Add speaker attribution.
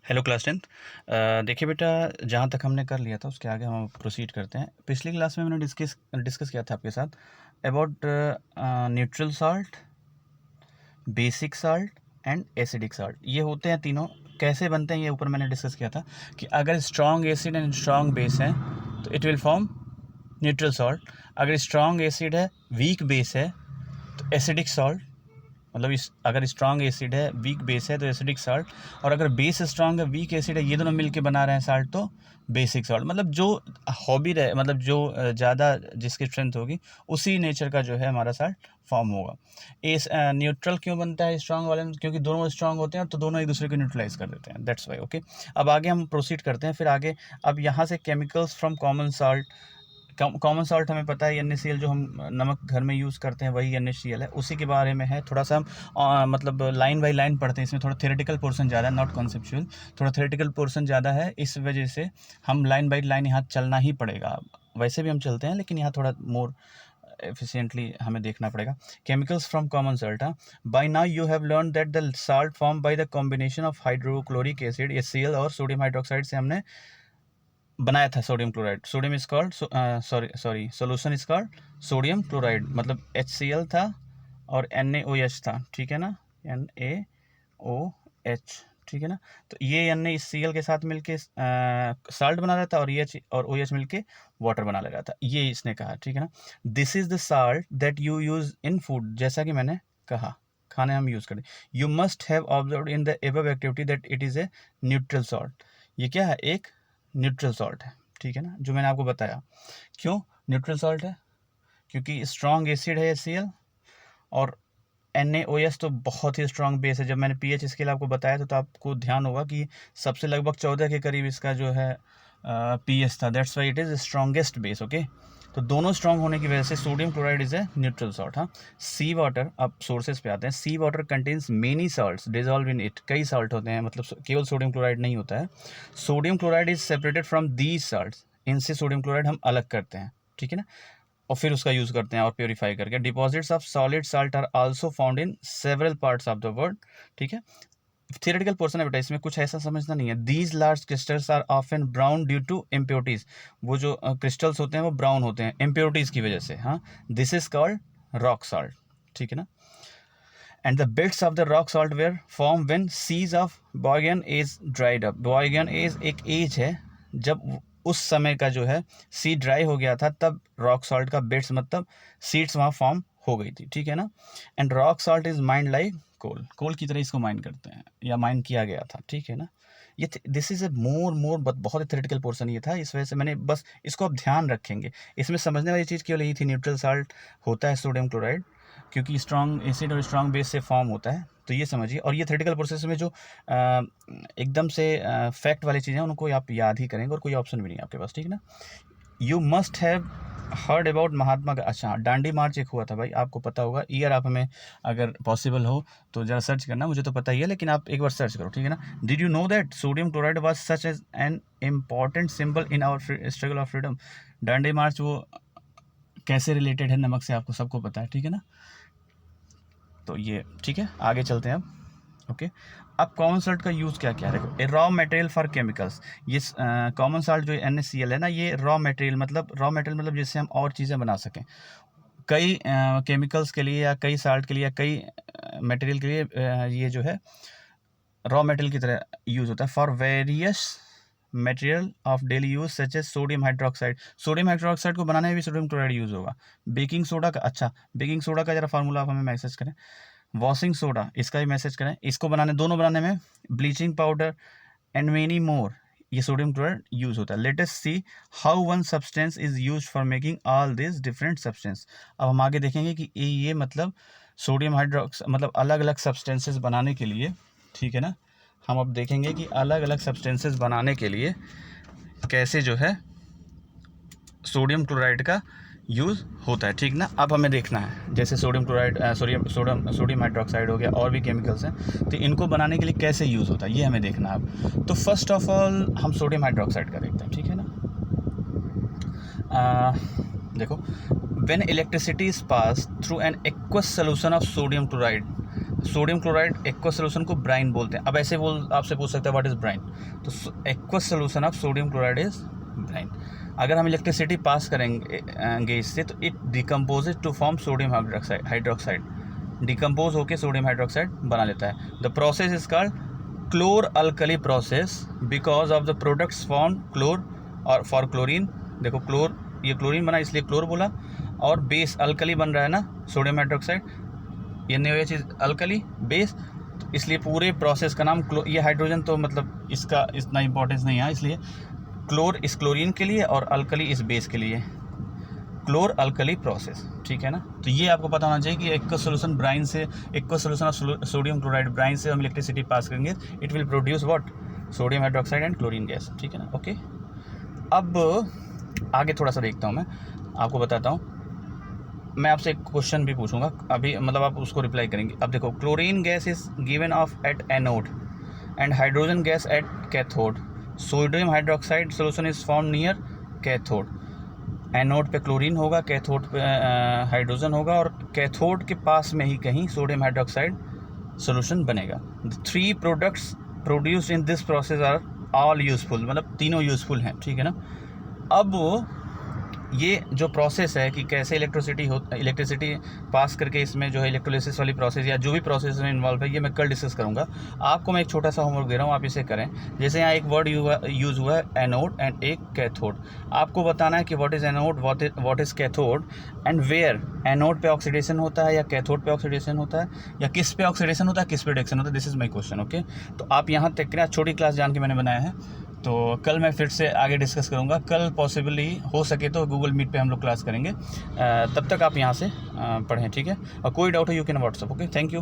Speaker 1: Hello class tenth. देखिए बेटा, जहाँ तक हमने कर लिया था उसके आगे हम प्रोसीड करते हैं। पिछली क्लास में मैंने डिस्कस किया था आपके साथ about neutral salt, basic salt and acidic salt. ये होते हैं तीनों, कैसे बनते हैं ये ऊपर मैंने डिस्कस किया था कि अगर strong acid and strong base है तो it will form neutral salt. अगर स्ट्रॉन्ग एसिड है, वीक बेस है तो एसिडिक सॉल्ट। मतलब इस अगर स्ट्रॉन्ग एसिड है, वीक बेस है तो एसिडिक साल्ट, और अगर बेस स्ट्रॉन्ग है, वीक एसिड है, ये दोनों मिलके बना रहे हैं साल्ट तो बेसिक साल्ट। मतलब जो हॉबी रहे, मतलब जो ज़्यादा जिसकी स्ट्रेंथ होगी उसी नेचर का जो है हमारा साल्ट फॉर्म होगा। इस न्यूट्रल क्यों बनता है स्ट्रॉन्ग वाले में? क्योंकि दोनों स्ट्रॉन्ग होते हैं तो दोनों एक दूसरे को न्यूट्रलाइज कर देते हैं, दैट्स वाई। ओके, अब आगे हम प्रोसीड करते हैं। फिर आगे अब यहाँ से chemicals from common salt. Common salt हमें पता है NaCl, जो हम नमक घर में यूज़ करते हैं वही NaCl है, उसी के बारे में है। थोड़ा सा हम मतलब लाइन बाय लाइन पढ़ते हैं, इसमें थोड़ा थ्योरेटिकल पोर्शन ज़्यादा है, नॉट कॉन्सेप्चुअल। थोड़ा थ्योरेटिकल पोर्शन ज़्यादा है, इस वजह से हम लाइन बाय लाइन यहाँ चलना ही पड़ेगा। वैसे भी हम चलते हैं लेकिन यहाँ थोड़ा मोर एफिशिएंटली हमें देखना पड़ेगा। Chemicals from common salt. By now you have learn that the salt form by the combination of hydrochloric acid HCl और सोडियम हाइड्रोक्साइड से हमने बनाया था sodium chloride. Sodium is called solution is called sodium chloride. मतलब HCl था और NaOH था, ठीक है ना, NaOH, ठीक है ना। तो ये NaCl के साथ मिलके साल्ट बना रहा था और OH मिलके वाटर बना ले रहा था, ये इसने कहा, ठीक है ना। This is the salt that you use in food, जैसा कि मैंने कहा खाने हम यूज करें। You must have observed in the above activity that it is a neutral salt. ये क्या है? एक न्यूट्रल सॉल्ट है, ठीक है ना, जो मैंने आपको बताया। क्यों न्यूट्रल सॉल्ट है? क्योंकि स्ट्रॉन्ग एसिड है HCl और NaOH तो बहुत ही स्ट्रॉन्ग बेस है। जब मैंने pH स्केल आपको बताया था तो आपको ध्यान होगा कि सबसे लगभग 14 के करीब इसका जो है pH था, that's why it is strongest base. Okay, तो दोनों स्ट्रॉन्ग होने की वजह से sodium chloride is a neutral salt. हाँ, सी वाटर, अब सोर्सेज पे आते हैं। Sea water contains many salts dissolve in it. कई सॉल्ट होते हैं, मतलब केवल सोडियम क्लोराइड नहीं होता है। Sodium chloride is separated from these salts. इनसे सोडियम क्लोराइड हम अलग करते हैं, ठीक है ना, और फिर उसका यूज़ करते हैं और प्योरीफाई करके। Deposits of solid salt are also found in several parts of the world, ठीक है। थियोरेटिकल पोर्शन है बेटा, इसमें कुछ ऐसा समझना नहीं है। These large crystals are often brown due to impurities. वो जो क्रिस्टल्स होते हैं वो ब्राउन होते हैं इम्प्योरिटीज की वजह से। हाँ, this is called rock salt, ठीक है ना। And the bits of the rock salt were form when seas of bygone age dried up. Bygone age एक एज है जब उस समय का जो है सी ड्राई हो गया था, तब रॉक सॉल्ट का बिट्स मतलब सीड्स वहाँ फॉर्म हो गई थी, ठीक है ना। And rock salt is mined like coal. Coal की तरह इसको माइन करते हैं या माइन किया गया था, ठीक है ना। ये दिस इज ए मोर बहुत ही थ्योरेटिकल पोर्शन ये था, इस वजह से मैंने बस इसको आप ध्यान रखेंगे। इसमें समझने वाली चीज़ केवल यही थी, न्यूट्रल साल्ट होता है सोडियम क्लोराइड, क्योंकि स्ट्रॉन्ग एसिड और स्ट्रॉन्ग बेस से फॉर्म होता है, तो ये समझिए। और ये थ्योरेटिकल प्रोसेस में जो एकदम से फैक्ट वाली चीज़ें उनको आप याद ही करेंगे और कोई ऑप्शन भी नहीं है आपके पास, ठीक है ना। You must have heard about Mahatma. अच्छा, दांडी मार्च एक हुआ था भाई, आपको पता होगा। ईयर आप हमें अगर पॉसिबल हो तो ज़रा सर्च करना, मुझे तो पता ही है लेकिन आप एक बार सर्च करो, ठीक है ना। Did you know that sodium chloride was such as an important symbol in our struggle of freedom. Dandi march वो कैसे रिलेटेड है नमक से आपको सबको पता है, ठीक है ना। तो ये ठीक है, आगे चलते हैं अब। ओके, अब कॉमन सॉल्ट का यूज़ क्या क्या है, देखो। ए रॉ मटेरियल फॉर केमिकल्स। ये कॉमन सॉल्ट जो NaCl है ना, ये रॉ मटेरियल मतलब जिससे हम और चीज़ें बना सकें। कई केमिकल्स के लिए या कई साल्ट के लिए या कई मटेरियल के लिए ये जो है रॉ मटेरियल की तरह यूज़ होता है। For various material of daily use such as sodium hydroxide. Sodium hydroxide को बनाने में भी सोडियम क्लोराइड यूज़ होगा। बेकिंग सोडा का, अच्छा बेकिंग सोडा का जरा फार्मूला आप हमें मैसेज करें। वॉशिंग सोडा, इसका भी मैसेज करें। इसको बनाने, दोनों बनाने में, bleaching powder and many more, ये सोडियम क्लोराइड यूज होता है। Let us see how one substance is use for making all this different substance. अब हम आगे देखेंगे कि ये मतलब सोडियम हाइड्रोक्साइड मतलब अलग अलग सब्सटेंसेस बनाने के लिए, ठीक है ना। हम अब देखेंगे कि अलग अलग सब्सटेंसेस बनाने के लिए कैसे जो है सोडियम क्लोराइड का यूज़ होता है, ठीक ना। अब हमें देखना है, जैसे सोडियम क्लोराइड सोडियम हाइड्रोक्साइड हो गया, और भी केमिकल्स हैं, तो इनको बनाने के लिए कैसे यूज़ होता है ये हमें देखना है अब। तो फर्स्ट ऑफ ऑल हम सोडियम हाइड्रोक्साइड का देखते हैं, ठीक है ना। देखो, when electricity is pass through an aqueous solution of sodium chloride. Sodium chloride aqueous solution को ब्राइन बोलते हैं। अब ऐसे आपसे पूछ सकते हैं व्हाट इज़ ब्राइन, तो aqueous solution of sodium chloride is brine. अगर हम इलेक्ट्रिसिटी पास करेंगे इससे तो it decomposes to form sodium hydroxide, decompose होकर सोडियम हाइड्रोक्साइड बना लेता है। The process is called chlor alkali process because of the products form chlor और फॉर क्लोरीन। देखो क्लोर, ये क्लोरीन बना इसलिए क्लोर बोला, और बेस अल्कली बन रहा है ना सोडियम हाइड्रोक्साइड, ये NaOH इज अल्कली बेस, तो इसलिए पूरे प्रोसेस का नाम ये हाइड्रोजन तो मतलब इसका इतना इंपॉर्टेंस नहीं है, इसलिए क्लोर इस क्लोरीन के लिए और अल्कली इस बेस के लिए, क्लोर अल्कली प्रोसेस, ठीक है ना। तो ये आपको पता होना चाहिए कि एक्वस सोल्यूशन ब्राइन से, aqueous solution of sodium chloride brine से हम इलेक्ट्रिसिटी पास करेंगे, it will produce what, sodium hydroxide and chlorine gas, ठीक है ना। ओके, अब आगे थोड़ा सा देखता हूँ, मैं आपको बताता हूँ। मैं आपसे एक क्वेश्चन भी पूछूंगा अभी, मतलब आप उसको रिप्लाई करेंगे। अब देखो, chlorine gas is given off at anode and hydrogen gas at cathode, sodium hydroxide solution is form near cathode. Anode पे क्लोरीन होगा, कैथोड पे हाइड्रोजन होगा, और कैथोड के पास में ही कहीं सोडियम हाइड्रोक्साइड सोल्यूशन बनेगा। The 3 products produced in this process are all useful, मतलब तीनों यूजफुल हैं, ठीक है ना। अब ये जो प्रोसेस है कि कैसे इलेक्ट्रिसिटी पास करके इसमें जो है इलेक्ट्रोलिसिस वाली प्रोसेस या जो भी प्रोसेस में इन्वॉल्व है, ये मैं कल डिस्कस करूंगा। आपको मैं एक छोटा सा होमवर्क दे रहा हूँ, आप इसे करें। जैसे यहाँ एक वर्ड यूज़ हुआ है एनोड एंड एक कैथोड, आपको बताना है कि what is anode, what is cathode, and where anode पे ऑक्सीडेशन होता है या कैथोड पे ऑक्सीडेशन होता है, या किस पे ऑक्सीडेशन होता है, किस पे रिडक्शन होता है। This is my question. Okay, तो आप यहाँ तक करें, छोटी क्लास जान के मैंने बनाया है, तो कल मैं फिर से आगे डिस्कस करूँगा। कल पॉसिबली हो सके तो गूगल मीट पे हम लोग क्लास करेंगे, तब तक आप यहाँ से पढ़ें, ठीक है। और कोई डाउट हो you can WhatsApp. Okay, thank you.